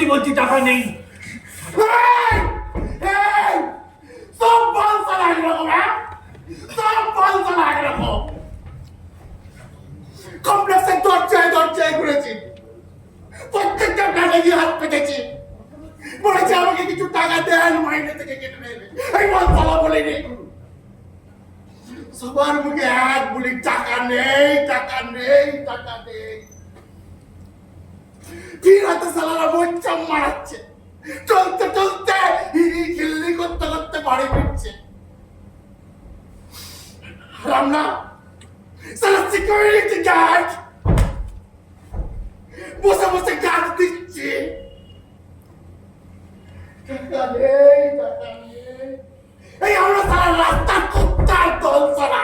সত্যি বলছি টাকা নেই। সব বল সালা একরকম, সব বল সালা একরকম। কমপ্লেক্সের দরজায় দরজায় ঘুরেছি, প্রত্যেকটা টাকা দিয়ে হাত পেতেছি, বলেছে আমাকে কিছু টাকা দেন, মাইনে থেকে কেটে নেবে। এই বল সালা বলিনি। সবার মুখে এক বলি টাকা নেই, টাকা নেই, টাকা নেই। ফির হাতে সালারা মোচ্চাম মারাচ্ছে, চলতে চলতে খিল্লি করতে করতে বাড়ি ফিরছে। রামনা সালা সিকিউরিটি গার্ড বসে বসে গার্ড দিচ্ছে। টাকা নেই, টাকা নেই। এই আমরা সারা রাস্তা কুত্তার দল সারা।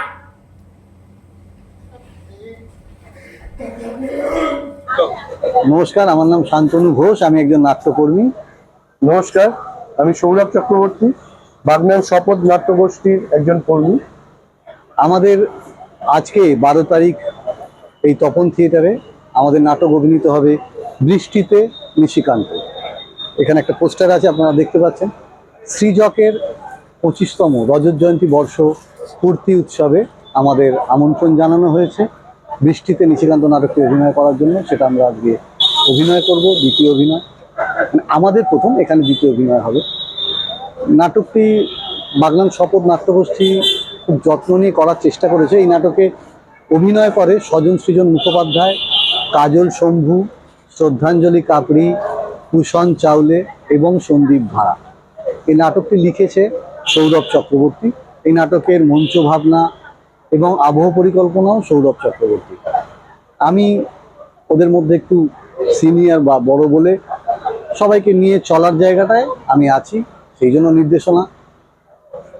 নমস্কার, আমার নাম শান্তনু ঘোষ, আমি একজন নাট্যকর্মী। নমস্কার, আমি সৌরভ চক্রবর্তী, বাগনান শপথ নাট্যগোষ্ঠীর একজন কর্মী। আমাদের আজকে 12 তারিখ এই তপন থিয়েটারে আমাদের নাটক অভিনীত হবে বৃষ্টিতে নিশিকান্ত। এখানে একটা পোস্টার আছে, আপনারা দেখতে পাচ্ছেন। সৃজকের 25তম রজত জয়ন্তী বর্ষ স্ফূর্তি উৎসবে আমাদের আমন্ত্রণ জানানো হয়েছে বৃষ্টিতে নিশিকান্ত নাটকটি অভিনয় করার জন্য। সেটা আমরা আজকে অভিনয় করব, দ্বিতীয় অভিনয়, আমাদের প্রথম, এখানে দ্বিতীয় অভিনয় হবে। নাটকটি বাগনান শপথ নাট্যগোষ্ঠী খুব যত্ন নিয়ে করার চেষ্টা করেছে। এই নাটকে অভিনয় করে স্বজন সৃজন মুখোপাধ্যায়, কাজল শম্ভু, শ্রদ্ধাঞ্জলি কাপড়ি, কুষণ চাওলে এবং সন্দীপ ভাড়া। এই নাটকটি লিখেছে সৌরভ চক্রবর্তী। এই নাটকের মঞ্চ ভাবনা এবং আবহ পরিকল্পনাও সৌরভ চক্রবর্তী। আমি ওদের মধ্যে একটু সিনিয়র বা বড় বলে সবাইকে নিয়ে চলার জায়গাটায় আমি আছি, সেই জন্য নির্দেশনা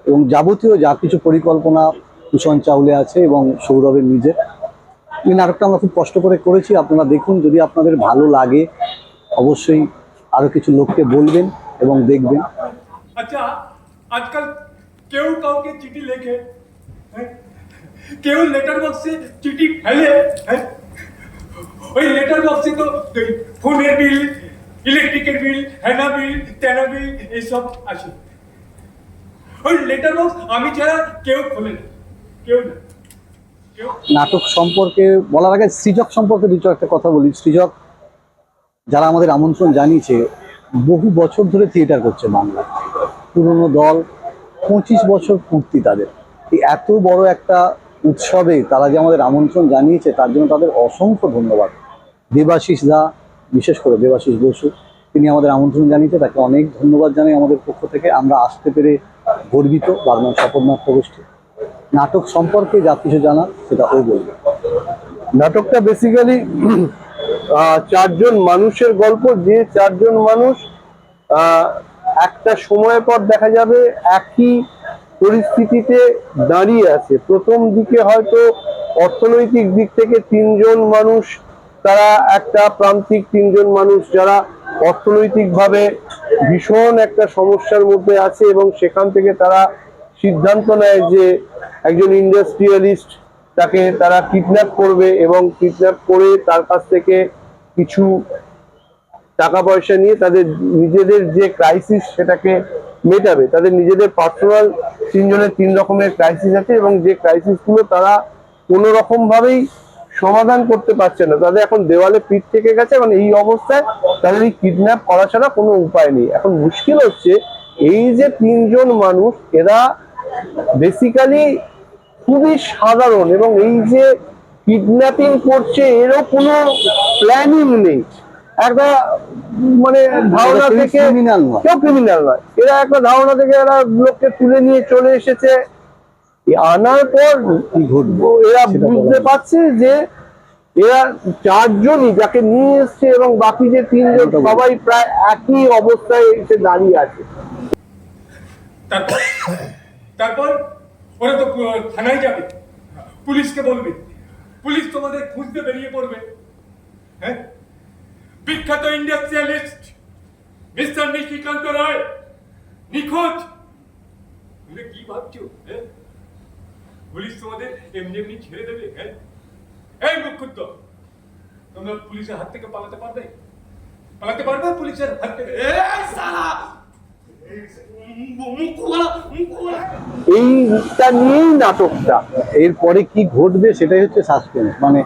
এবং যাবতীয় যা কিছু পরিকল্পনা কুষণ চাউলে আছে এবং সৌরভের নিজের। এই নাটকটা আমরা খুব কষ্ট করে করেছি, আপনারা দেখুন। যদি আপনাদের ভালো লাগে অবশ্যই আরও কিছু লোককে বলবেন এবং দেখবেন। আচ্ছা, আজকাল কেউ কাউকে চিঠি লেখে, কেউ লেটার বক্সে চিঠি ফেলে, ওই লেটার বক্সে তো ফোনের বিল, ইলেকট্রিকের বিল, হ্যানা বিল, তেনা বিল এইসব আসে। ওই লেটার বক্স আমি ছাড়া কেউ খোলে না, কেউ না। নাটক সম্পর্কে বলার আগে সৃজক সম্পর্কে দুটো একটা কথা বলি। সৃজক যারা আমাদের আমন্ত্রণ জানিয়েছে, বহু বছর ধরে থিয়েটার করছে বাংলা, পুরনো দল, 25 বছর পূর্তি তাদের। এই এত বড় একটা উৎসবে তারা যে আমাদের আমন্ত্রণ জানিয়েছে, তার জন্য তাদের অসংখ্য ধন্যবাদ। দেবাশিস দা, বিশেষ করে দেবাশিস বসু, তিনি আমাদের আমন্ত্রণ জানিয়েছে, তাকে অনেক ধন্যবাদ জানাই আমাদের পক্ষ থেকে। আমরা আসতে পেরে গর্বিত বাগনান শপথ নাট্যগোষ্ঠী। নাটক সম্পর্কে যা কিছু জানার সেটা ও বলবে। নাটকটা বেসিক্যালি 4 জন মানুষের গল্প, যে 4 জন মানুষ একটা সময় পর দেখা যাবে একই পরিস্থিতিতে দাঁড়িয়ে আছে। প্রথম দিকে হয়তো অর্থনৈতিক দিক থেকে 3 জন মানুষ, তারা একটা প্রান্তিক 3 জন মানুষ যারা অর্থনৈতিকভাবে ভীষণ একটা সমস্যার মধ্যে আছে, এবং সেখান থেকে তারা সিদ্ধান্ত নেয় যে একজন ইন্ডাস্ট্রিয়ালিস্ট তাকে তারা কিডন্যাপ করবে এবং কিডন্যাপ করে তার কাছ থেকে কিছু টাকা পয়সা নিয়ে তাদের নিজেদের যে ক্রাইসিস সেটাকে মেটাবে। তাদের নিজেদের পার্সোনাল 3 জনের 3 রকমের ক্রাইসিস আছে, এবং যে ক্রাইসিসগুলো তারা কোনো রকম ভাবেই সমাধান করতে পারছে না। তাদের এখন দেওয়ালে পিঠ থেকে গেছে, এবং এই অবস্থায় তাদের এই কিডন্যাপ করা ছাড়া কোনো উপায় নেই। এখন মুশকিল হচ্ছে এই যে 3 জন মানুষ, এরা বেসিক্যালি খুবই সাধারণ, এবং এই যে কিডন্যাপিং করছে এরও কোনো প্ল্যানিং নেই। একটা মানে ধারণা থেকে, কেউ ক্রিমিনাল নয়, এরা একটা ধারণা থেকে এরা লোককে তুলে নিয়ে চলে এসেছে। আনার পর কি ঘটবে এরা বুঝতে পারছে যে এরা 4 জনই যাকে নিয়ে এসছে, এবং বাকি যে 3 জন সবাই প্রায় একই অবস্থায় এসে দাঁড়িয়ে আছে। তারপর ওরা তো থানায় যাবে, পুলিশকে বলবে, পুলিশ তোমাদের খুঁজতে বেরিয়ে পড়বে। হ্যাঁ, বিখ্যাত ইন্ডাস্ট্রিয়ালিস্ট মিস্টার নিশিকান্ত রায় নিখোঁজ। তুমি কি ভাবছো? হ্যাঁ, পুলিশ তোমাদের এমনি এমনি ছেড়ে দেবে? হ্যাঁ, এই মুখ্য, তোমরা পুলিশের হাত থেকে পালাতে পারবে? পালাতে পারবে পুলিশের হাত থেকে? এইটা নিয়েই নাটকটা। এরপরে কি ঘটবে সেটাই হচ্ছে সাসপেন্স। মানে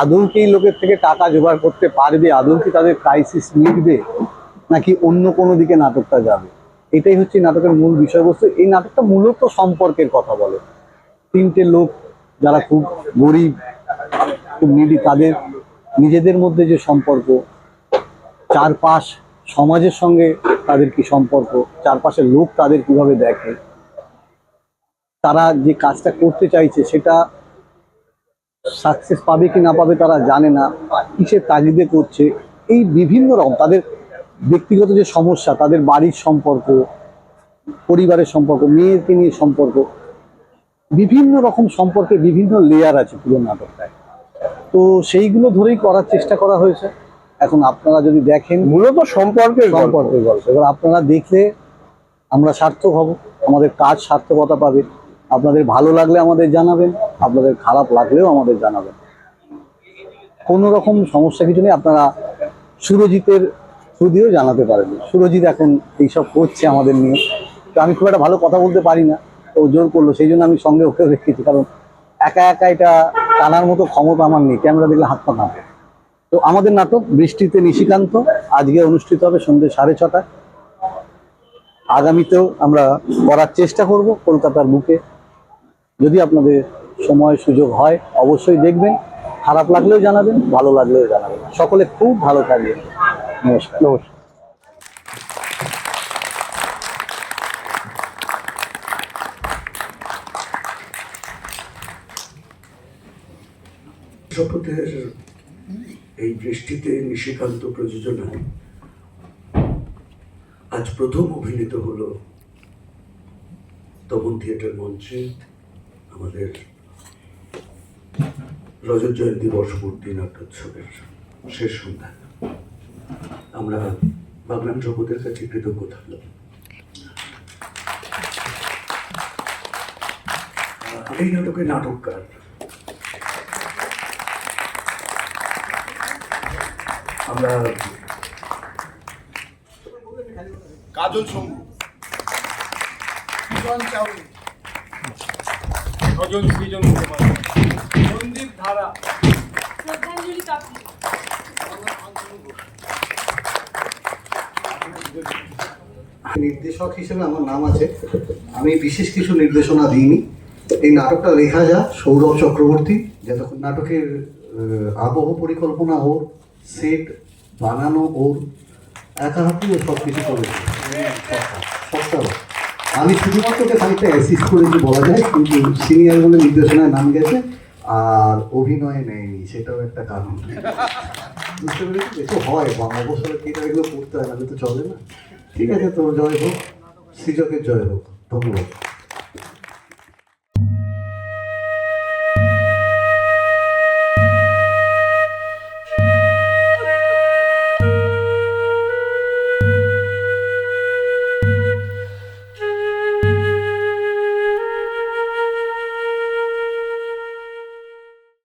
আদৌ কি এই লোকের থেকে টাকা জোগাড় করতে পারবে, আদৌ কি তাদের ক্রাইসিস মিটবে, নাকি অন্য কোনো দিকে নাটকটা যাবে, এটাই হচ্ছে নাটকের মূল বিষয়বস্তু। এই নাটকটা মূলত সম্পর্কের কথা বলে। তিনটে লোক যারা খুব গরিব, খুব নিডি, তাদের নিজেদের মধ্যে যে সম্পর্ক, চারপাশ সমাজের সঙ্গে তাদের কি সম্পর্ক, চারপাশের লোক তাদের কিভাবে দেখে, তারা যে কাজটা করতে চাইছে সেটা সাকসেস পাবে কি না পাবে তারা জানে না, কিসের তাগিদে করছে, এই বিভিন্ন রকম তাদের ব্যক্তিগত যে সমস্যা, তাদের বাড়ির সম্পর্ক, পরিবারের সম্পর্ক, মেয়েকে নিয়ে সম্পর্ক, বিভিন্ন রকম সম্পর্কের বিভিন্ন লেয়ার আছে পুরো নাটকটায়। তো সেইগুলো ধরেই করার চেষ্টা করা হয়েছে। এখন আপনারা যদি দেখেন, মূলত সম্পর্কের গল্প। সম্পর্কের গল্প। এবার আপনারা দেখলে আমরা সার্থক হব, আমাদের কাজ সার্থকতা পাবে। আপনাদের ভালো লাগলে আমাদের জানাবেন, আপনাদের খারাপ লাগলেও আমাদের জানাবেন। কোনো রকম সমস্যা কিছু নেই, আপনারা সুরজিতের থ্রু দিয়েও জানাতে পারেন। সুরজিৎ এখন এইসব করছে আমাদের নিয়ে, তো আমি খুব একটা ভালো কথা বলতে পারি না, তো ও জোর করলো, সেই জন্য আমি সঙ্গে ওকেও রেখেছি, কারণ একা একা এটা টানার মতো ক্ষমতা আমার নেই, ক্যামেরা দেখলে হাত পা কাঁপে। তো আমাদের নাটক বৃষ্টিতে নিশিকান্ত আজকে অনুষ্ঠিত হবে সন্ধ্যে 6:30টায়। আগামীতেও আমরা করার চেষ্টা করব কলকাতার বুকে। যদি আপনাদের সময় সুযোগ হয় অবশ্যই দেখবেন, খারাপ লাগলেও জানাবেন, ভালো লাগলেও জানাবেন। সকলে খুব ভালো থাকবেন। নমস্কার। নমস্কার। শপথের এই বৃষ্টিতে নিশিকান্ত প্রযোজনায় আজ প্রথম অভিনীত হলো তপন থিয়েটার মঞ্চে আমাদের রজত জয়ন্তী বর্ষপূর্তি নাট্যোৎসবের শেষ সন্ধ্যা। আমরা বাগনান জগতের কাছে কৃতজ্ঞ থাকলাম। এই নাটকের নাটককার আমরা কাজল শম্ভু, স্বজন সৃজন মুখোপাধ্যায়, সন্দীপ ধারা, শ্রদ্ধাঞ্জলি কাপুর। নির্দেশক হিসেবে আমার নাম আছে, আমি বিশেষ কিছু নির্দেশনা দিইনি। এই নাটকটা লেখা যা সৌরভ চক্রবর্তী, যতক্ষণ নাটকের আবহ পরিকল্পনা ওর, সেট বানানো ওর, একা হাতে ও সব কিছু করেছে। আমি শুধুমাত্র ওকে খানিকটা অ্যাসিস্ট করেছি বলা যায়, কিন্তু সিনিয়র বলে নির্দেশনায় নাম গেছে, আর অভিনয়ে নেয়নি, সেটাও একটা কারণ। বুঝতে পেরেছি, একটু হয় অবসরে কি এগুলো করতে হয়, না তো চলে না। ঠিক আছে, তোর জয় হোক, সৃজকের জয় হোক। ধন্যবাদ।